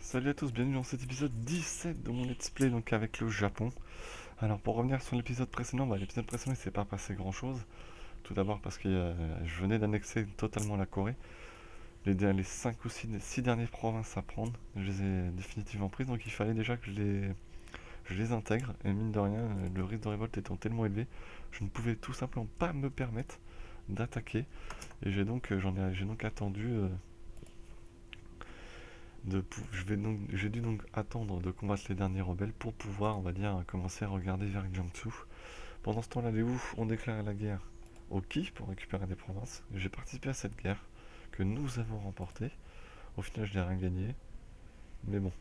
Salut à tous, bienvenue dans cet épisode 17 de mon let's play donc avec le Japon. Alors pour revenir sur l'épisode précédent, l'épisode précédent il s'est pas passé grand chose. Tout d'abord parce que je venais d'annexer totalement la Corée. Les 5 ou 6 dernières provinces à prendre, je les ai définitivement prises, donc il fallait déjà que je les intègre. Et mine de rien, le risque de révolte étant tellement élevé, je ne pouvais tout simplement pas me permettre d'attaquer. Et j'ai donc attendu j'ai dû donc attendre de combattre les derniers rebelles pour pouvoir, on va dire, commencer à regarder vers Jiangsu. Pendant ce temps-là, les Wu ont déclaré la guerre aux Qi pour récupérer des provinces. J'ai participé à cette guerre que nous avons remportée. Au final, je n'ai rien gagné, mais bon.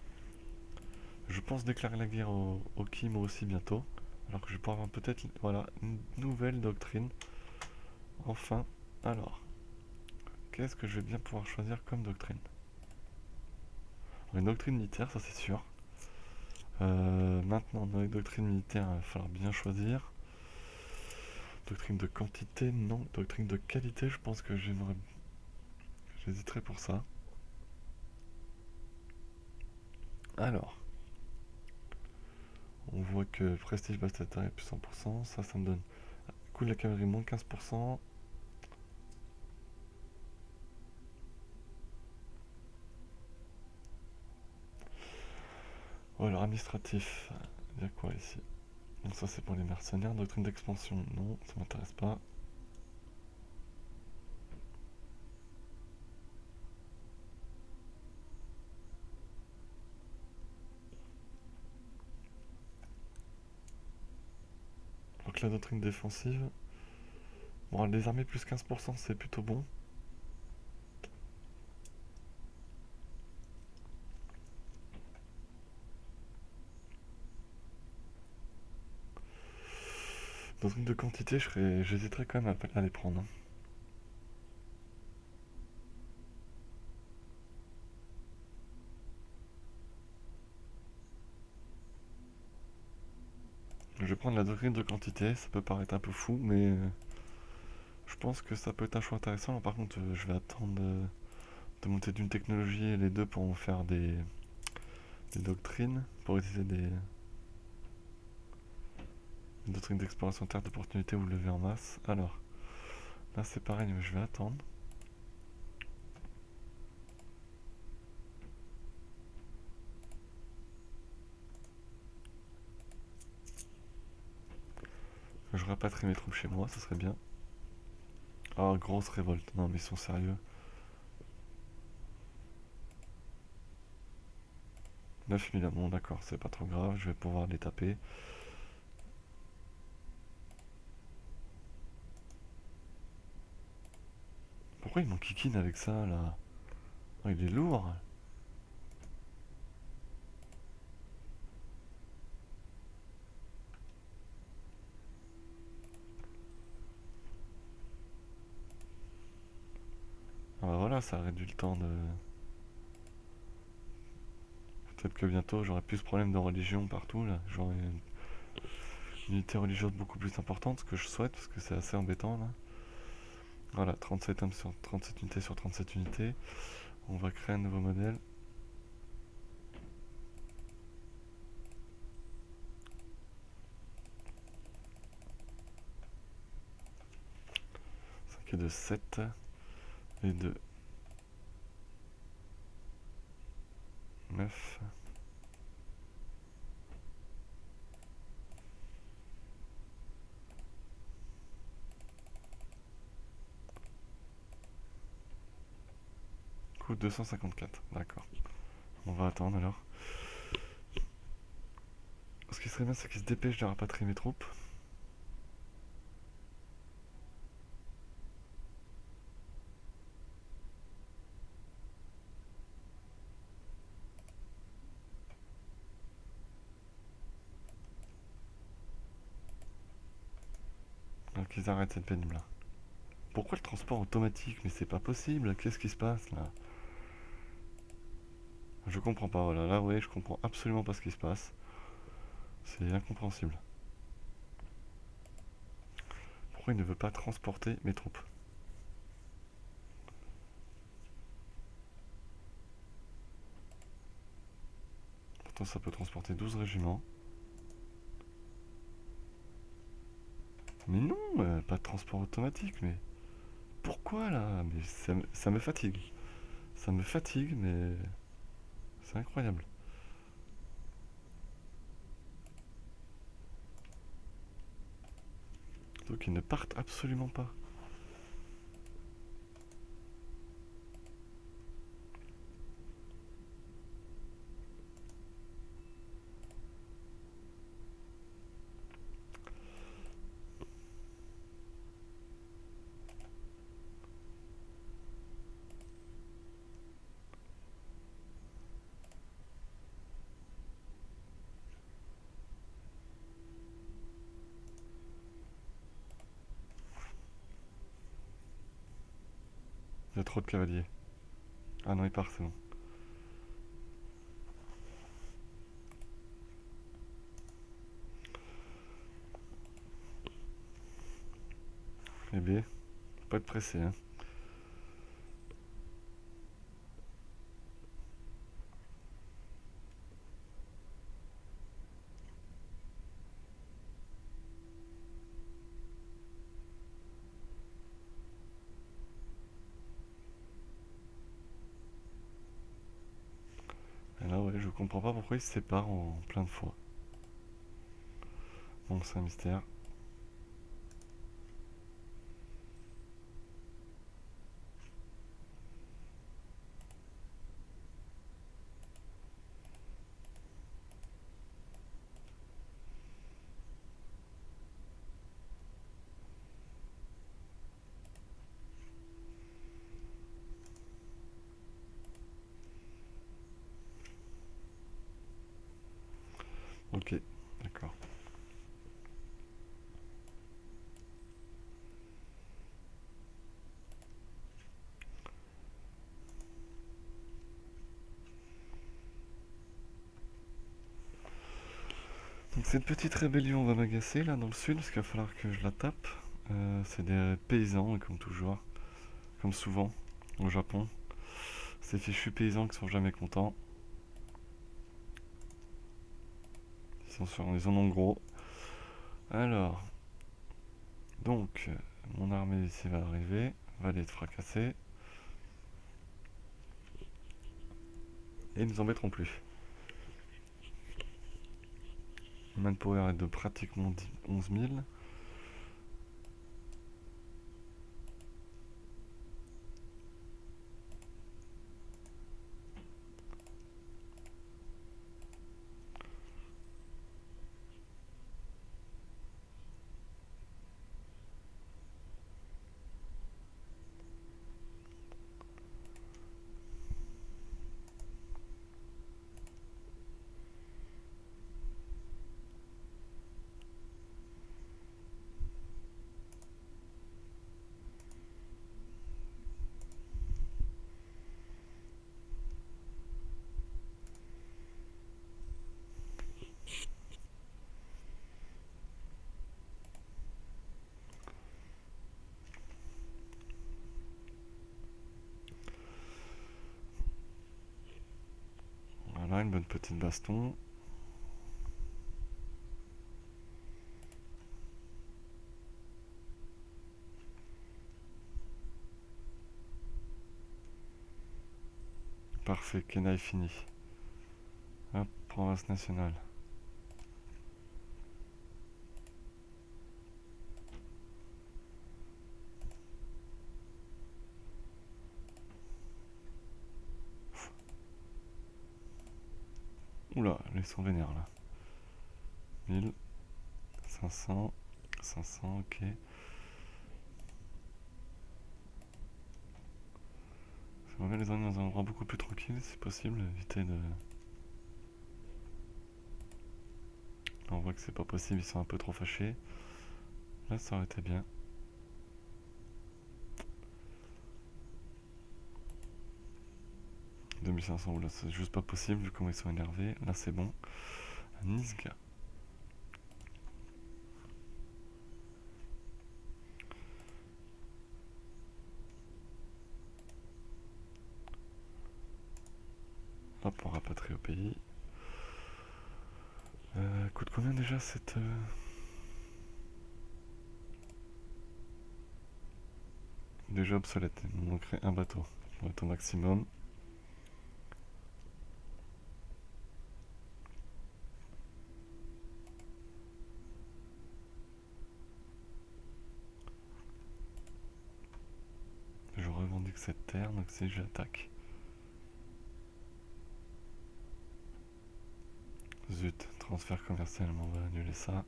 Je pense déclarer la guerre aux Qi moi aussi bientôt, alors que je pourrais avoir peut-être, voilà, une nouvelle doctrine. Enfin, alors, qu'est-ce que je vais bien pouvoir choisir comme doctrine? Une doctrine militaire, ça c'est sûr. Maintenant, dans les doctrines militaires, il va falloir bien choisir. Doctrine de quantité, non. Doctrine de qualité, je pense que j'hésiterai pour ça. Alors, on voit que prestige bastata est plus 100%. Ça me donne coût de la cavalerie moins 15%. Oh, alors administratif, il y a quoi ici? Donc ça c'est pour les mercenaires. Doctrine d'expansion, non, ça m'intéresse pas. Donc la doctrine défensive. Bon, les armées plus 15%, c'est plutôt bon. Doctrine de quantité, j'hésiterais quand même à les prendre, hein. Je vais prendre la doctrine de quantité, ça peut paraître un peu fou, mais je pense que ça peut être un choix intéressant. Alors, par contre, je vais attendre de monter d'une technologie et les deux pour en faire des doctrines, pour utiliser des doctrines d'exploration terre d'opportunité ou lever en masse. Alors, là c'est pareil, mais je vais attendre. Je rapatrie mes troupes chez moi, ça serait bien. Ah, grosse révolte. Non, mais ils sont sérieux. 9000, bon d'accord, c'est pas trop grave, je vais pouvoir les taper. Pourquoi ils m'enquiquinent avec ça là? Oh, il est lourd. Ah bah voilà, ça réduit le temps de... Peut-être que bientôt j'aurai plus ce problème de religion partout là. J'aurai une unité religieuse beaucoup plus importante, ce que je souhaite, parce que c'est assez embêtant là. Voilà, 37 hommes sur 37 unités sur 37 unités. On va créer un nouveau modèle. Qui est de 7 et de 9. Coût 254, d'accord. On va attendre alors. Ce qui serait bien, c'est qu'il se dépêche de rapatrier mes troupes. Alors qu'ils arrêtent cette pénible là. Pourquoi le transport automatique? Mais c'est pas possible, qu'est-ce qui se passe là? Je comprends pas, voilà, là oui, je comprends absolument pas ce qui se passe. C'est incompréhensible. Pourquoi il ne veut pas transporter mes troupes? Pourtant ça peut transporter 12 régiments. Mais non, pas de transport automatique, mais... Pourquoi là? Mais ça me fatigue. Ça me fatigue, mais... C'est incroyable. Donc ils ne partent absolument pas. Il y a trop de cavaliers. Ah non, il part, c'est bon. Eh bien, faut pas être pressé, hein. Et là, ouais, je comprends pas pourquoi ils se séparent en plein de fois. Bon, c'est un mystère. Ok, d'accord. Donc cette petite rébellion va m'agacer là dans le sud, parce qu'il va falloir que je la tape. C'est des paysans, comme toujours, comme souvent au Japon. Ces fichus paysans qui sont jamais contents. Ils en ont gros. Alors, donc, mon armée ici va arriver, va aller être fracassée. Et ils nous embêteront plus. Manpower est de pratiquement 11 000. Voilà, une bonne petite baston. Parfait, Kena est fini. Hop, province nationale. Oula, ils sont vénères là. 1000, 500, 500, ok. J'aimerais les emmener dans un endroit beaucoup plus tranquille, si possible, éviter de... On voit que c'est pas possible, ils sont un peu trop fâchés. Là, ça aurait été bien. 2500, oula, c'est juste pas possible vu comment ils sont énervés. Là, c'est bon. Nisga. Hop, on rapatrie au pays. Coûte combien déjà cette... Déjà obsolète, il me manquerait un bateau. On va être au maximum. Je revendique cette terre, donc si j'attaque. Zut, transfert commercial, on va annuler ça.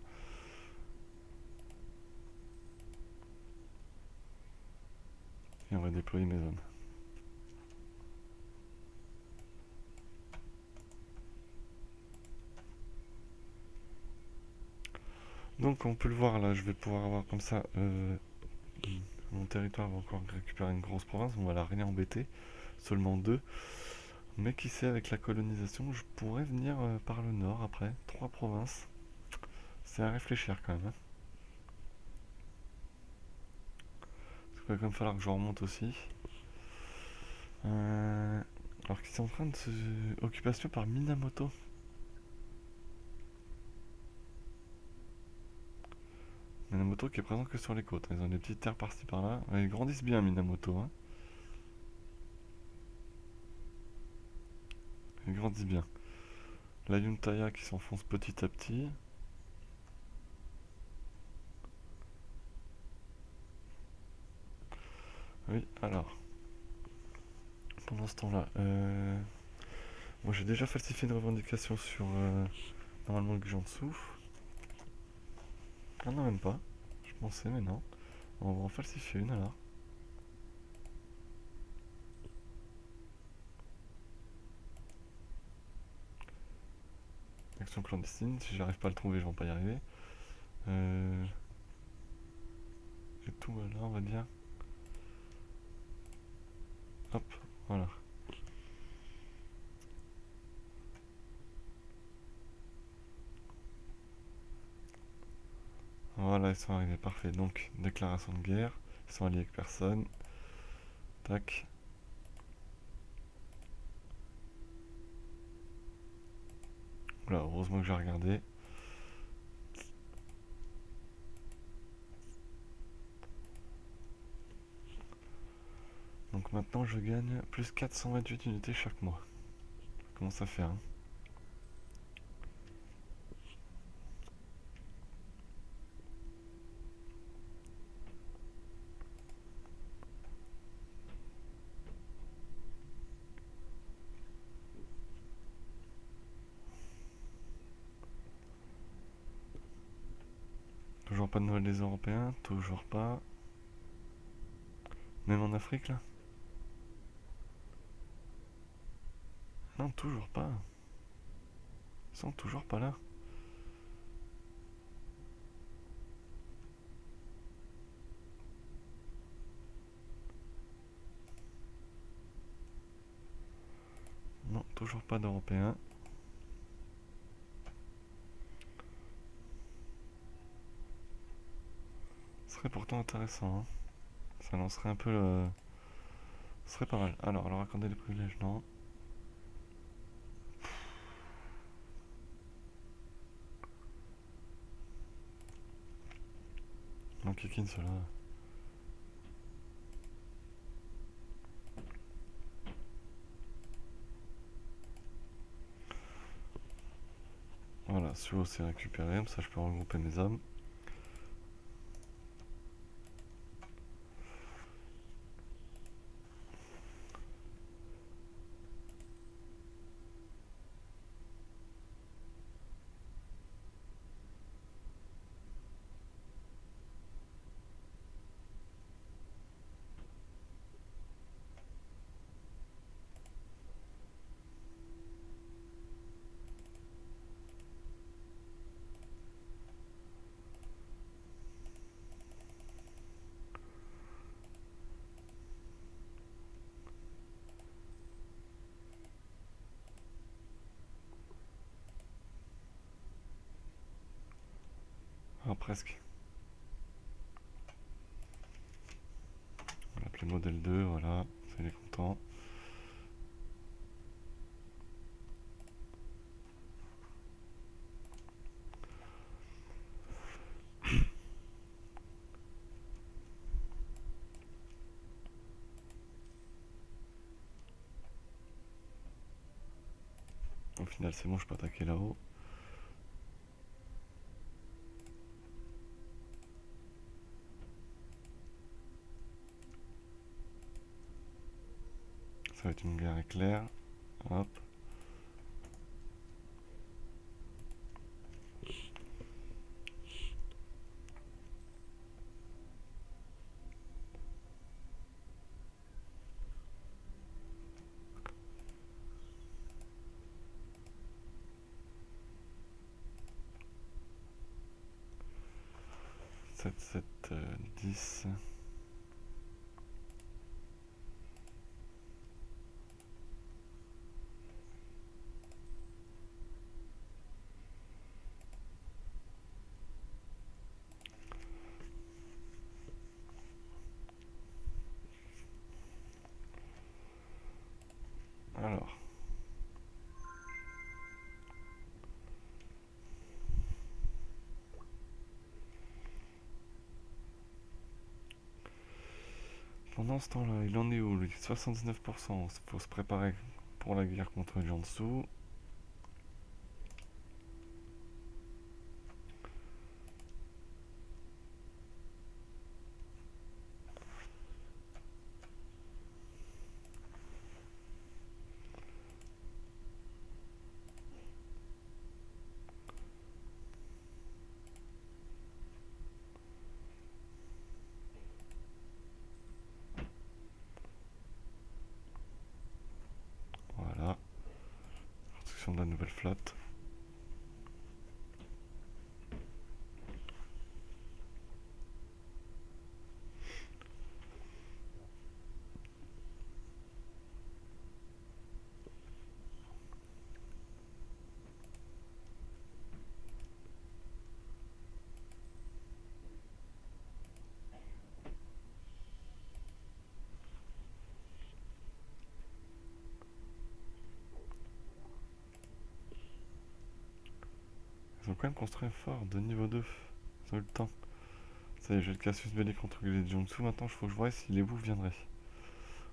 Et on va déployer mes hommes. Donc on peut le voir là, je vais pouvoir avoir comme ça... mon territoire va encore récupérer une grosse province, on va la rien embêter. Seulement 2. Mais qui sait, avec la colonisation, je pourrais venir par le nord après. 3 provinces. C'est à réfléchir quand même. Hein. Il va quand même falloir que je remonte aussi. Alors qu'ils sont en train de se... Occupation par Minamoto. Minamoto qui est présent que sur les côtes. Ils ont des petites terres par-ci par-là. Ils grandissent bien Minamoto. Hein. Ils grandissent bien. La Yuntaya qui s'enfonce petit à petit. Oui, alors. Pendant ce temps-là, moi j'ai déjà falsifié une revendication sur normalement le Guangzhou. Ah non, même pas. Je pensais, mais non. On va en falsifier une alors. Action clandestine, si j'arrive pas à le trouver, je vais pas y arriver. Et tout, voilà, on va dire. Hop, voilà. Voilà, ils sont arrivés, parfait. Donc, déclaration de guerre. Ils sont alliés avec personne. Tac. Voilà, heureusement que j'ai regardé. Donc maintenant, je gagne plus 428 unités chaque mois. Ça commence à faire, hein. Toujours pas de nouvelles des Européens, toujours pas. Même en Afrique là? Non, toujours pas. Ils sont toujours pas là. Non, toujours pas d'Européens. Ce serait pourtant intéressant, hein. Ça lancerait un peu le... Ce serait pas mal. Alors accorder les privilèges, non. Non, Kikin, cela. Voilà, Suo c'est récupéré, comme ça je peux regrouper mes hommes. Ah, presque. On va l'appeler modèle 2, voilà, ça il est content. Au final, c'est bon, je peux attaquer là-haut. Ça va être une guerre éclair. Hop. Sept, 7, 10. Alors. Pendant ce temps-là, il en est où lui? 79%. Faut se préparer pour la guerre contre Jiangsu. Voilà. Construction de la nouvelle flotte. Ils ont quand même construit un fort de niveau 2. Ils ont eu le temps. Ça y est, j'ai le Cassius Belli contre les Jiangsu. Maintenant, il faut que je vois si les Wu viendraient.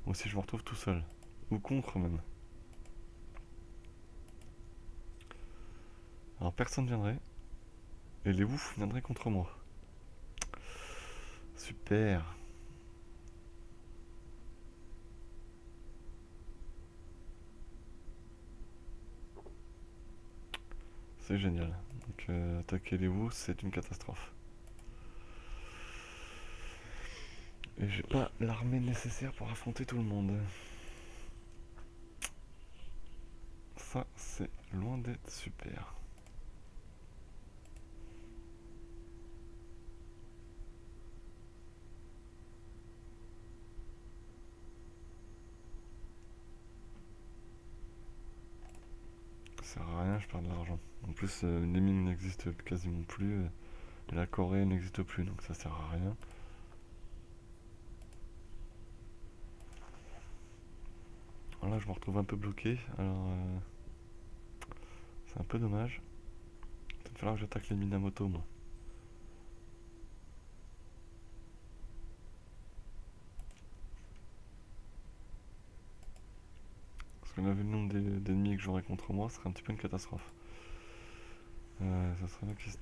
Ou si je me retrouve tout seul. Ou contre même. Alors personne viendrait. Et les Wu viendraient contre moi. Super. C'est génial. Donc attaquer les Wu, c'est une catastrophe. Et j'ai pas l'armée nécessaire pour affronter tout le monde. Ça, c'est loin d'être super. Ça sert à rien, je perds de l'argent. En plus, les mines n'existent quasiment plus. Et la Corée n'existe plus, donc ça sert à rien. Alors là, je me retrouve un peu bloqué. Alors, c'est un peu dommage. Il va falloir que j'attaque les Minamoto, moi. Parce que là, vu le nombre d'ennemis que j'aurai contre moi, ce serait un petit peu une catastrophe. Ça serait là qui se...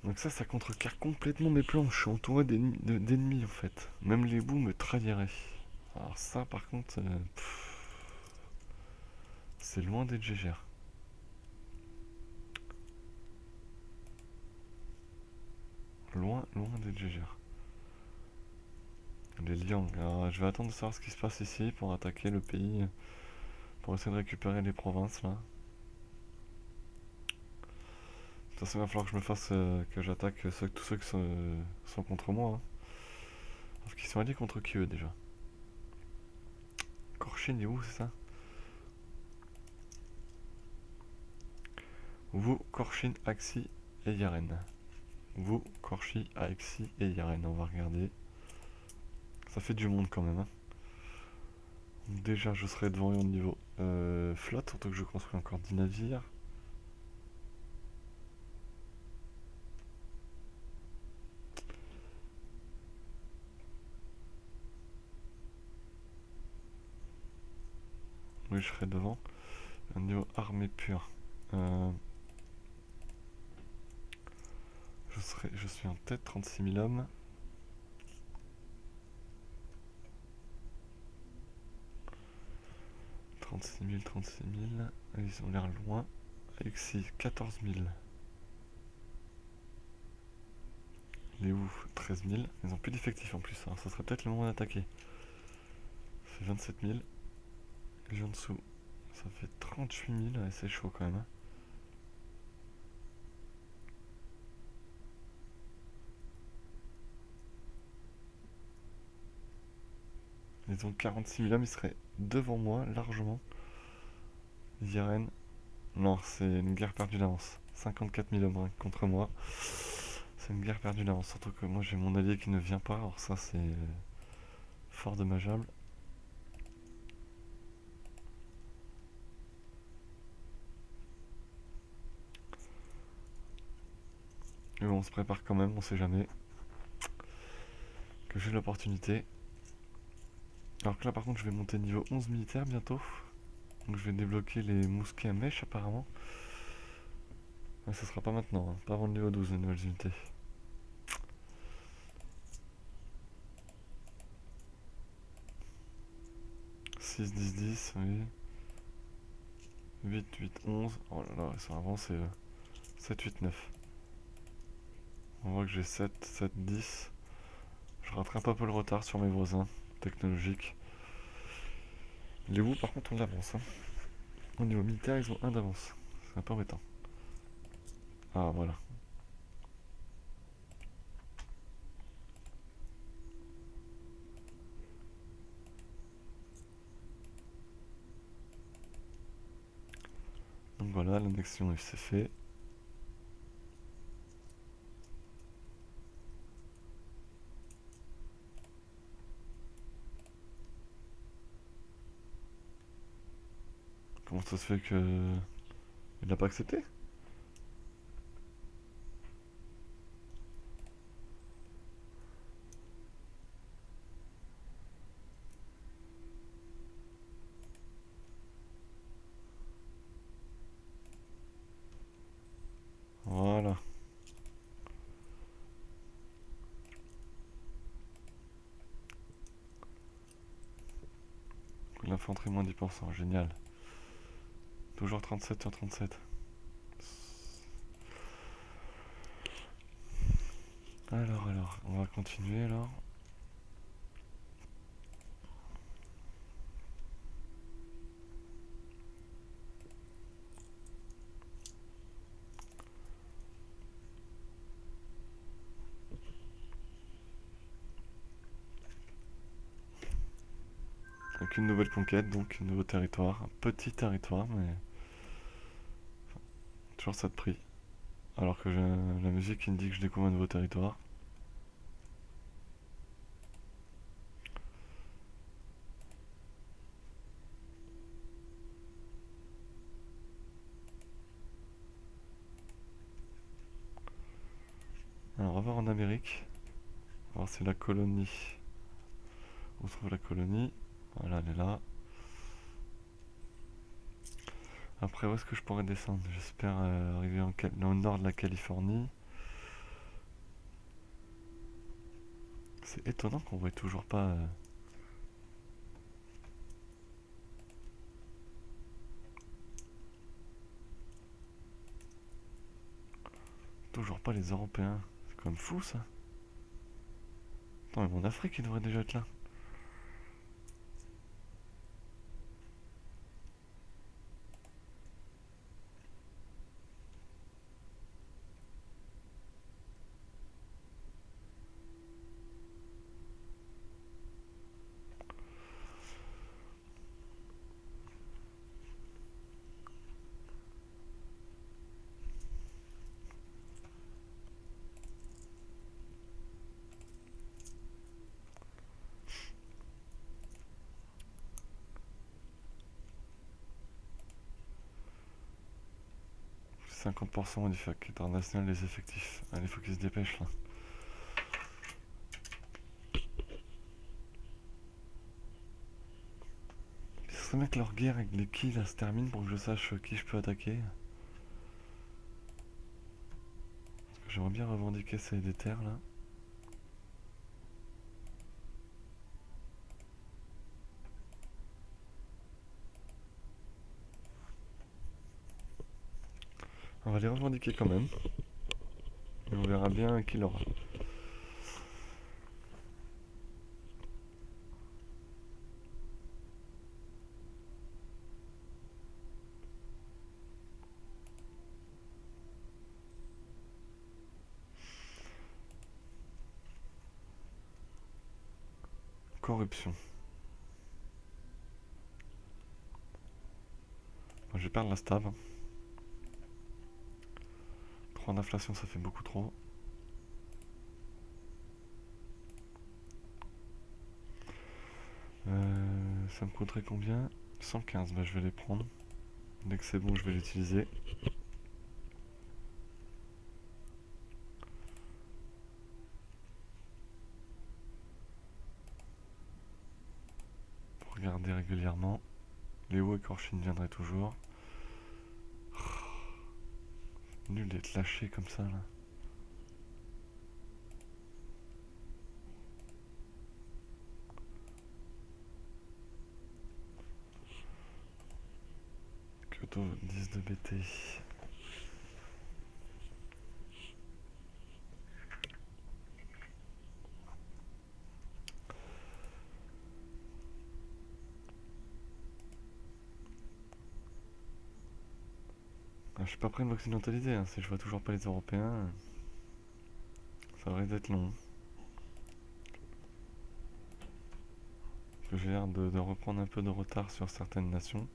Donc ça contrecarre complètement mes plans. Je suis entouré d'ennemis en fait. Même les bouts me trahiraient. Alors ça par contre, c'est loin d'être gégère. Loin, loin d'être gégère. Les Liang. Alors je vais attendre de savoir ce qui se passe ici pour attaquer le pays. Pour essayer de récupérer les provinces là. De toute façon il va falloir que je me fasse que j'attaque tous ceux qui sont contre moi. Hein. Parce qu'ils sont alliés contre qui eux déjà? Korshin est où c'est ça? Wu, Korshin, Axi et Yaren. Wu, Korshi, Axi et Yaren. On va regarder. Ça fait du monde quand même. Hein. Donc déjà, je serai devant eux au niveau flotte, surtout que je construis encore 10 navires. Oui, je serai devant. Au niveau armée pure. Euh, je suis en tête, 36 000 hommes. Trente-six mille. Ils ont l'air loin. Alexis, 14 000. Les où 13 000. Ils ont plus d'effectifs en plus. Alors ça serait peut-être le moment d'attaquer. C'est 27 000. Les gens dessous, ça fait 38 000. Ouais, c'est chaud quand même, hein. Ils ont 46 000 hommes. Ils seraient devant moi largement. Viren. Non, c'est une guerre perdue d'avance. 54 000 hommes contre moi. C'est une guerre perdue d'avance. Surtout que moi j'ai mon allié qui ne vient pas. Alors ça c'est fort dommageable. Mais bon, on se prépare quand même, on sait jamais. Que j'ai l'opportunité. Alors que là par contre je vais monter niveau 11 militaire bientôt. Donc je vais débloquer les mousquets à mèche apparemment. Ouais, ça sera pas maintenant, hein. Pas avant le niveau 12 les nouvelles unités. 6, 10, 10, oui. 8, 8, 11. Oh là là, ils sont avancés. 7, 8, 9. On voit que j'ai 7, 7, 10. Je rattrape un peu le retard sur mes voisins technologiques. Les Wu, par contre, on l'avance, hein. Au niveau militaire, ils ont un d'avance. C'est un peu embêtant. Ah, voilà. Donc voilà, l'annexion s'est fait. Comment ça se fait que... Il n'a pas accepté? Voilà. L'infanterie moins 10%, génial. Toujours 37 sur 37. Alors, on va continuer alors. Donc une nouvelle conquête, donc un nouveau territoire. Un petit territoire, mais toujours ça de prix. Alors que j'ai la musique qui me dit que je découvre un nouveau territoire. Alors on va voir en Amérique. On va voir si la colonie... Où se trouve la colonie? Voilà, elle est là. Après, où est-ce que je pourrais descendre? J'espère arriver dans le nord de la Californie. C'est étonnant qu'on voit toujours pas... toujours pas les Européens. C'est quand même fou ça. Attends, mais mon Afrique, il devrait déjà être là. 50% du fac international des effectifs. Allez, faut qu'ils se dépêchent là. Ce serait bien que leur guerre avec les qui là se termine pour que je sache qui je peux attaquer. Parce que j'aimerais bien revendiquer des terres là. On va les revendiquer quand même. Et on verra bien qui l'aura. Corruption. Bon, je vais perdre la stab. 3 d'inflation, ça fait beaucoup trop. Ça me coûterait combien? 115, bah je vais les prendre. Dès que c'est bon, je vais l'utiliser. Pour regarder régulièrement. Léo et Korchine viendraient toujours. Nul d'être lâché comme ça là. Kyoto 10 de BT. Je suis pas prêt de m'occidentaliser, hein. Si je vois toujours pas les Européens, ça risque d'être long. Parce que j'ai l'air de reprendre un peu de retard sur certaines nations.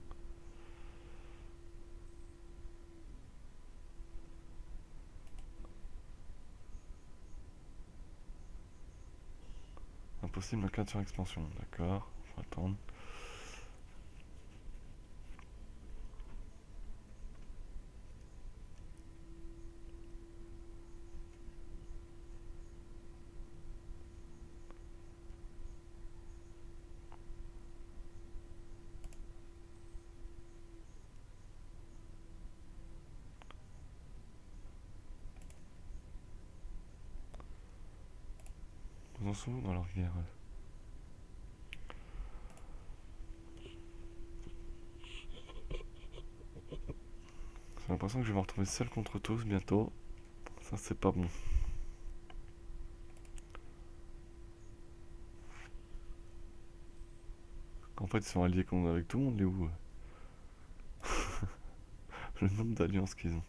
Impossible en cas de surexpansion, d'accord, faut attendre. Ils en sont où dans leur guerre? J'ai l'impression que je vais me retrouver seul contre tous bientôt. Ça, c'est pas bon. En fait, ils sont alliés avec tout le monde, les où le nombre d'alliances qu'ils ont.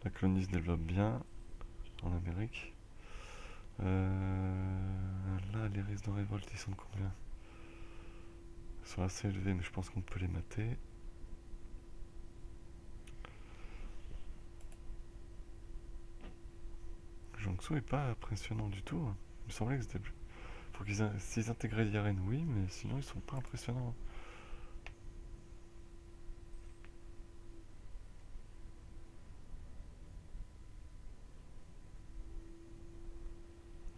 La colonie se développe bien en Amérique. Là, les risques de révolte, ils sont de combien? Ils sont assez élevés, mais je pense qu'on peut les mater. Jiangsu est pas impressionnant du tout. Il me semblait que c'était plus. Faut s'ils intégraient l'IRN, oui, mais sinon ils sont pas impressionnants.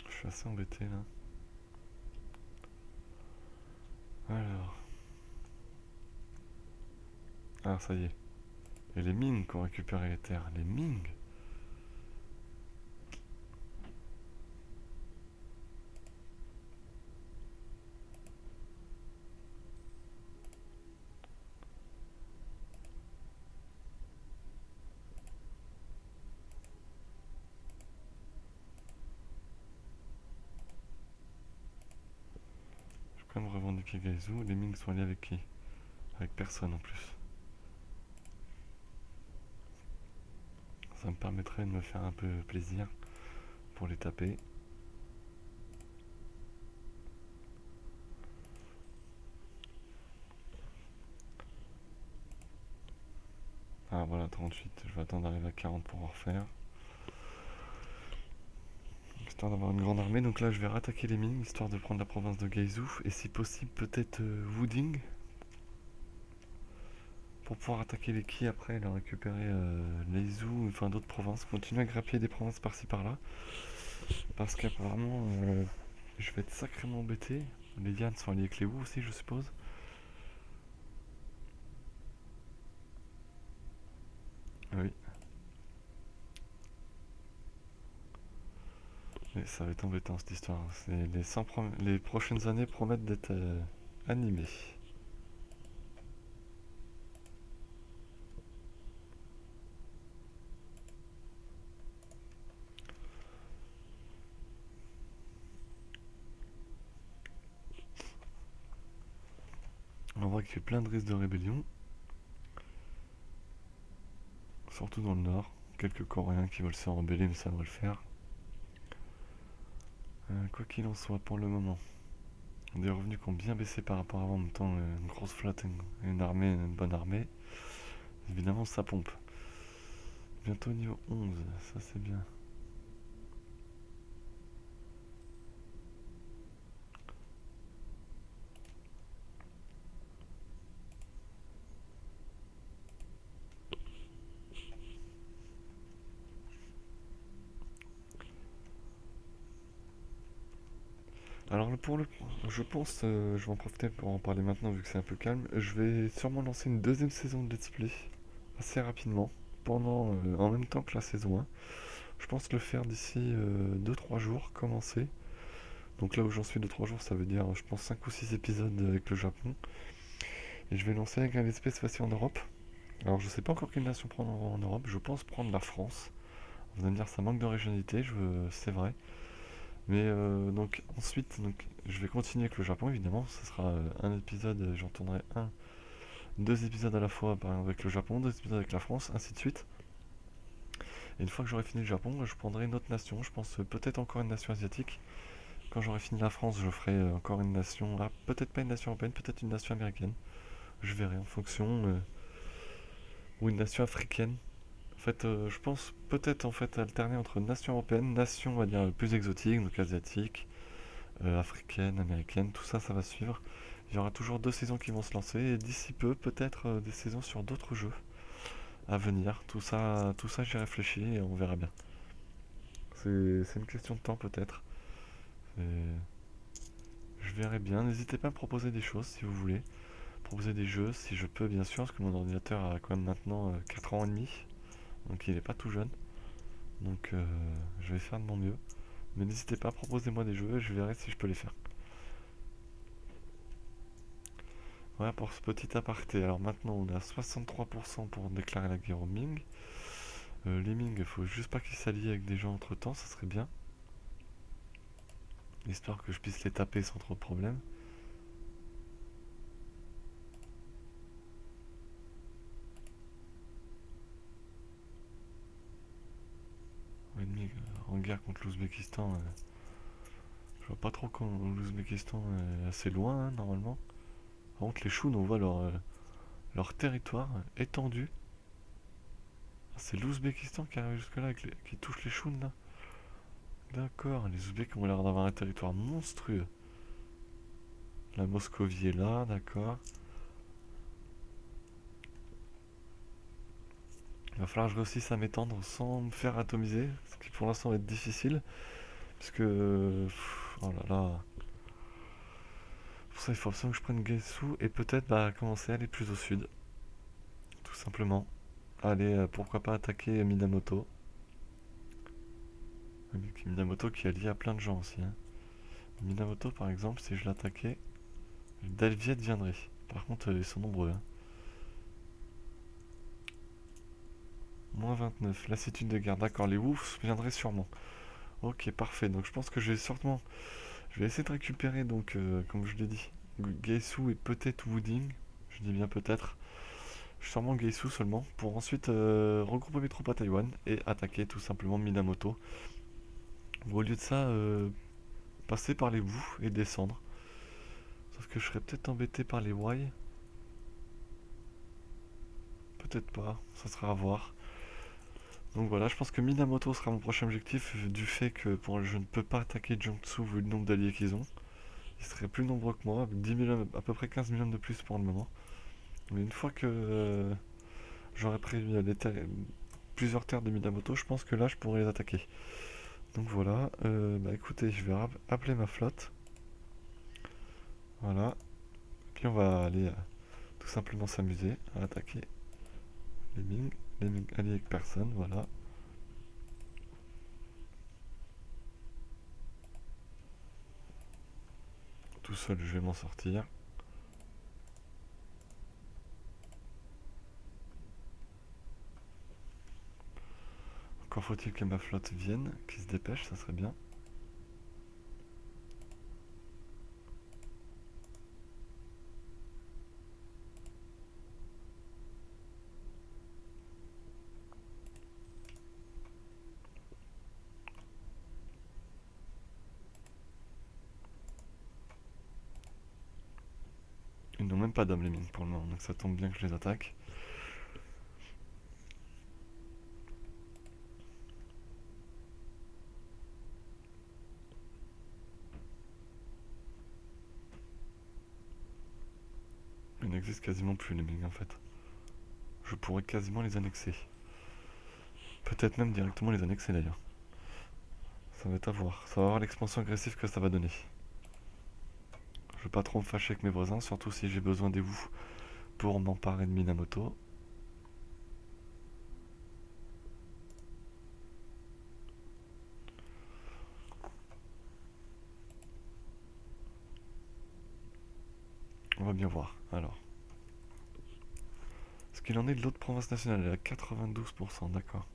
Je suis assez embêté là. Alors. Ah, ça y est. Et les Ming qui ont récupéré les terres. Les Ming. Je vais quand même revendiquer Gaizhou. Les Ming sont alliés avec qui? Avec personne en plus. Ça me permettrait de me faire un peu plaisir pour les taper. 38. Je vais attendre d'arriver à 40 pour en refaire. Histoire d'avoir une grande armée. Donc là, je vais rattaquer les Ming, histoire de prendre la province de Guizhou. Et si possible, peut-être Wuding. Pour pouvoir attaquer les Qi après et leur récupérer les Zhou, enfin d'autres provinces. Continuer à grappiller des provinces par-ci par-là. Parce qu'apparemment, je vais être sacrément embêté. Les Yan sont alliés avec les Wu aussi, je suppose. Oui. Mais ça va être embêtant cette histoire. Les prochaines années promettent d'être animées. On voit qu'il y a plein de risques de rébellion. Surtout dans le nord. Quelques Coréens qui veulent se rebeller, mais ça va le faire. Quoi qu'il en soit, pour le moment, des revenus qui ont bien baissé par rapport à avant, en même temps, une grosse flotte et une armée, une bonne armée. Évidemment, ça pompe. Bientôt niveau 11, ça c'est bien. Alors je pense, je vais en profiter pour en parler maintenant vu que c'est un peu calme. Je vais sûrement lancer une deuxième saison de Let's Play assez rapidement, en même temps que la saison 1. Je pense le faire d'ici 2-3 jours, commencer. Donc là où j'en suis 2-3 jours, ça veut dire je pense 5 ou 6 épisodes avec le Japon. Et je vais lancer avec un Let's Play cette fois-ci en Europe. Alors je sais pas encore quelle nation prendre en Europe, je pense prendre la France. Vous allez me dire ça manque d'originalité, c'est vrai. Mais donc ensuite, je vais continuer avec le Japon évidemment. Ce sera un épisode, j'en tournerai deux épisodes à la fois par exemple, avec le Japon, deux épisodes avec la France, ainsi de suite. Et une fois que j'aurai fini le Japon, je prendrai une autre nation. Je pense peut-être encore une nation asiatique. Quand j'aurai fini la France, je ferai encore une nation. Ah, peut-être pas une nation européenne, peut-être une nation américaine. Je verrai en fonction. Ou une nation africaine. En fait, je pense peut-être en fait alterner entre nation européenne, nation on va dire plus exotique, donc asiatique, africaine, américaine, tout ça, ça va suivre. Il y aura toujours 2 saisons qui vont se lancer et d'ici peu, peut-être des saisons sur d'autres jeux à venir. Tout ça j'y réfléchis et on verra bien. C'est une question de temps peut-être. Je verrai bien. N'hésitez pas à me proposer des choses si vous voulez. Proposer des jeux si je peux bien sûr, parce que mon ordinateur a quand même maintenant 4 ans et demi. Donc il n'est pas tout jeune. Donc je vais faire de mon mieux. Mais n'hésitez pas, proposez-moi des jeux et je verrai si je peux les faire. Voilà pour ce petit aparté. Alors maintenant on est à 63% pour déclarer la guerre aux Ming. Les Ming, il faut juste pas qu'ils s'allient avec des gens entre temps, ça serait bien. Histoire que je puisse les taper sans trop de problèmes. Ennemi en guerre contre l'Ouzbékistan. Je vois pas trop quand l'Ouzbékistan est assez loin, hein, normalement. Par contre, les Chounes, on voit leur territoire étendu. Ah, c'est l'Ouzbékistan qui arrive jusque-là, qui touche les Chounes, là. D'accord, les Ouzbeks ont l'air d'avoir un territoire monstrueux. La Moscovie est là, d'accord. Il va falloir que je réussisse à m'étendre sans me faire atomiser, ce qui pour l'instant va être difficile. Puisque... oh là là. Pour ça, il faut absolument que je prenne Guessou et peut-être commencer à aller plus au sud. Tout simplement. Allez, pourquoi pas attaquer Minamoto. Minamoto qui est lié à plein de gens aussi, hein. Minamoto par exemple, si je l'attaquais, Delviet viendrait. Par contre, ils sont nombreux, hein. Moins 29, lassitude de guerre. D'accord, les Woofs viendraient sûrement. Ok, parfait. Donc je pense que je vais sûrement... Je vais essayer de récupérer, donc, comme je l'ai dit, Guizhou et peut-être Wuding. Je dis bien peut-être. Sûrement Guizhou seulement. Pour ensuite regrouper mes troupes à Taïwan et attaquer tout simplement Minamoto. Au lieu de ça, passer par les Wu et descendre. Sauf que je serais peut-être embêté par les Wai. peut-être pas, ça sera à voir. Donc voilà, je pense que Minamoto sera mon prochain objectif du fait que je ne peux pas attaquer Jiangsu vu le nombre d'alliés qu'ils ont. Ils seraient plus nombreux que moi, avec 10 millions, à peu près 15 millions de plus pour le moment. Mais une fois que j'aurai pris plusieurs terres de Minamoto, je pense que là je pourrais les attaquer. Donc voilà, bah écoutez, je vais appeler ma flotte. Voilà. Puis on va aller tout simplement s'amuser à attaquer les Ming. Les Ming alliés avec personne, voilà. Tout seul, je vais m'en sortir. Encore faut-il que ma flotte vienne, qu'il se dépêche, ça serait bien. Ils n'ont même pas d'hommes les Ming pour le moment, donc ça tombe bien que je les attaque. Ils n'existent quasiment plus les Ming en fait. Je pourrais quasiment les annexer. Peut-être même directement les annexer d'ailleurs. Ça va être à voir. Ça va voir l'expansion agressive que ça va donner. Je veux pas trop me fâcher avec mes voisins, surtout si j'ai besoin des Wu pour m'emparer de Minamoto. On va bien voir. Alors. Ce qu'il en est de l'autre province nationale, elle est à 92%, d'accord.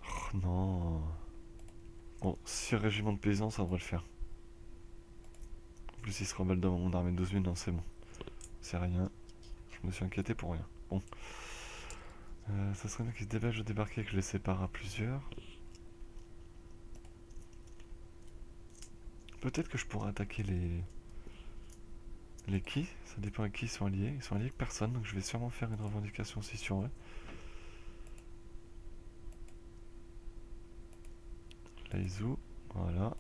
Oh non. Bon, 6 régiments de paysans, ça devrait le faire. En plus, ils se rebellent devant mon armée de 12 000, non, c'est bon. C'est rien. Je me suis inquiété pour rien. Bon. Ça serait bien qu'ils se dépêchent de débarquer et que je les sépare à plusieurs. Peut-être que je pourrais attaquer les... Les qui? Ça dépend avec qui ils sont alliés. Ils sont alliés avec personne, donc je vais sûrement faire une revendication aussi sur eux. Laizu, voilà.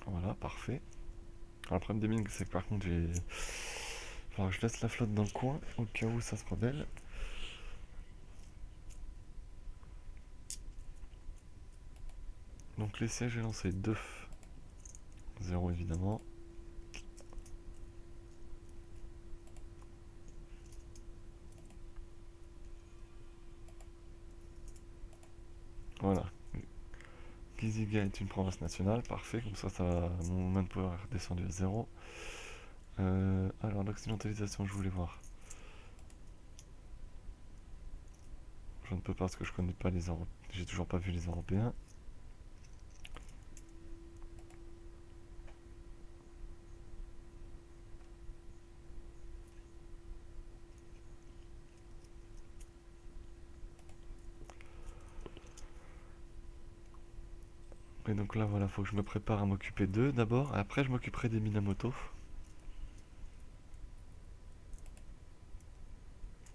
Voilà, parfait. Alors, le problème des Ming, c'est que par contre, j'ai... Alors, je laisse la flotte dans le coin, au cas où ça se rebelle. Donc, les sièges, j'ai lancé 2. 0 évidemment. Voilà. Kiziga est une province nationale, parfait, comme ça mon manpower est descendu à 0. Alors l'occidentalisation, je voulais voir. Je ne peux pas parce que je connais pas les Européens. J'ai toujours pas vu les Européens. Et donc là voilà, faut que je me prépare à m'occuper d'eux d'abord, et après je m'occuperai des Minamoto.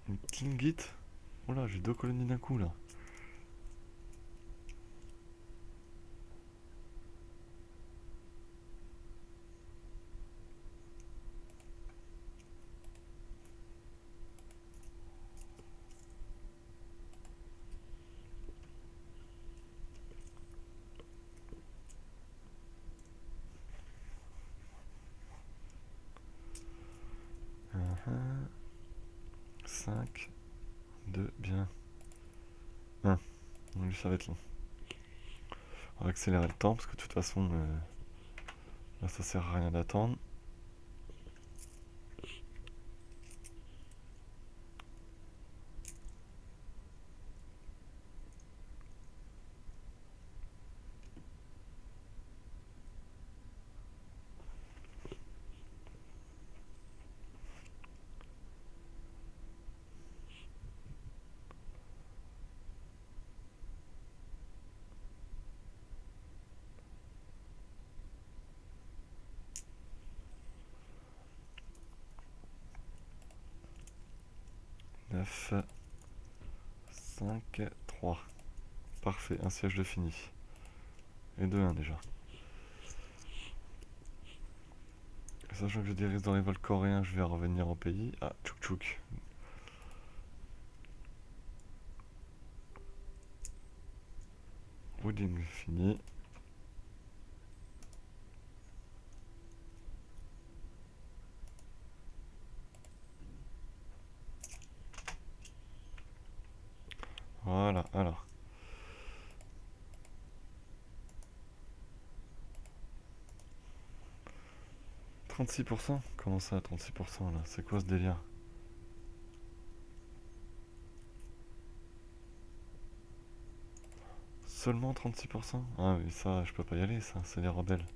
Une Tlingit. Oh là, j'ai 2 colonies d'un coup là. Uh 5, 2, bien. 1. Donc ça va être long. On va accélérer le temps parce que de toute façon, là ça sert à rien d'attendre. F 5 3. Parfait, un siège de fini. Et 2-1 déjà. Sachant que j'ai des risques de révolte coréen, je vais revenir au pays. Ah, tchouk tchouk. Wooding fini. Voilà, alors. « 36%? Comment ça, 36% là? C'est quoi ce délire? Seulement 36%? Ah oui, ça, je peux pas y aller, ça, c'est les rebelles.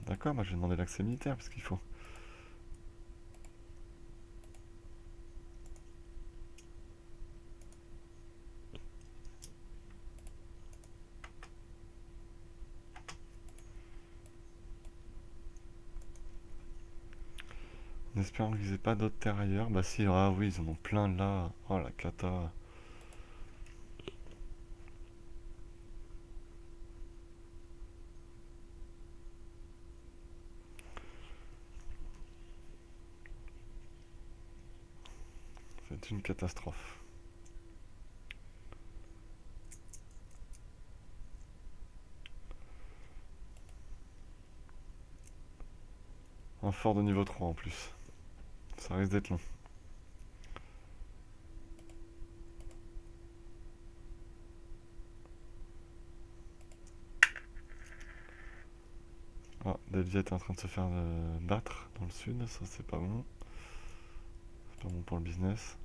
D'accord, moi j'ai demandé l'accès militaire, parce qu'il faut. En espérant qu'ils aient pas d'autres terres ailleurs. Bah si, ah oui, ils en ont plein là. Oh la cata. C'est une catastrophe. Un fort de niveau 3 en plus. Ça risque d'être long. Ah, Delvia est en train de se faire battre dans le sud, ça c'est pas bon. C'est pas bon pour le business.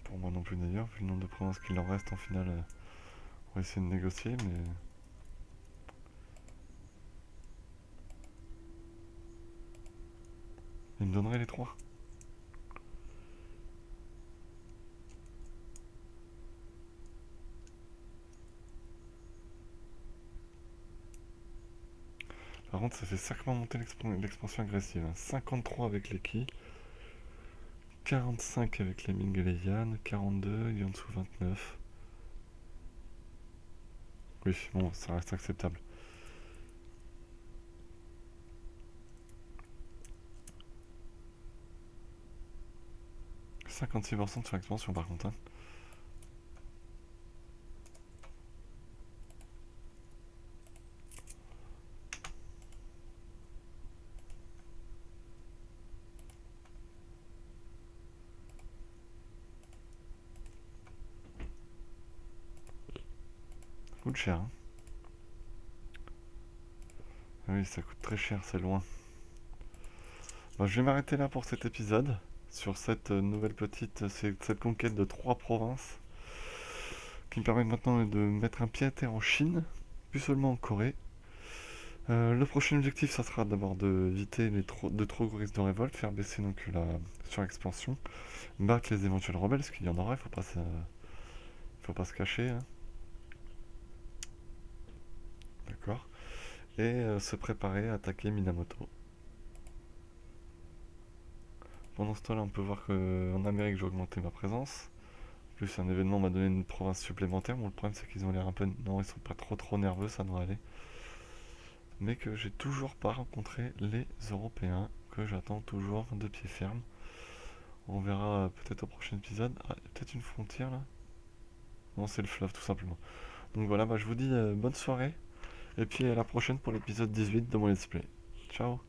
Pour moi non plus d'ailleurs, vu le nombre de provinces qu'il leur reste en finale, on va essayer de négocier, mais... Il me donnerait les 3. Par contre, ça fait sacrément monter l'expansion agressive. 53 avec les Ki, 45 avec les Ming et les Yan, 42, il y en dessous 29. Oui, bon, ça reste acceptable. « 56% sur l'expansion par contre. Hein. Ça coûte cher. Hein. Ah oui, ça coûte très cher, c'est loin. Bon, je vais m'arrêter là pour cet épisode, sur cette nouvelle petite, cette conquête de 3 provinces, qui me permet maintenant de mettre un pied à terre en Chine, plus seulement en Corée. Le prochain objectif, ça sera d'abord d'éviter de trop gros risques de révolte, faire baisser donc la surexpansion, battre les éventuels rebelles, parce qu'il y en aura, faut pas se cacher. Hein. D'accord. Et se préparer à attaquer Minamoto. Pendant ce temps-là, on peut voir qu'en Amérique, j'ai augmenté ma présence. En plus, un événement m'a donné une province supplémentaire. Bon, le problème, c'est qu'ils ont l'air un peu... Non, ils sont pas trop nerveux, ça devrait aller. Mais que j'ai toujours pas rencontré les Européens, que j'attends toujours de pied ferme. On verra peut-être au prochain épisode. Ah, il y a peut-être une frontière là. Non, c'est le fleuve tout simplement. Donc voilà, bah, je vous dis bonne soirée. Et puis à la prochaine pour l'épisode 18 de mon let's play. Ciao.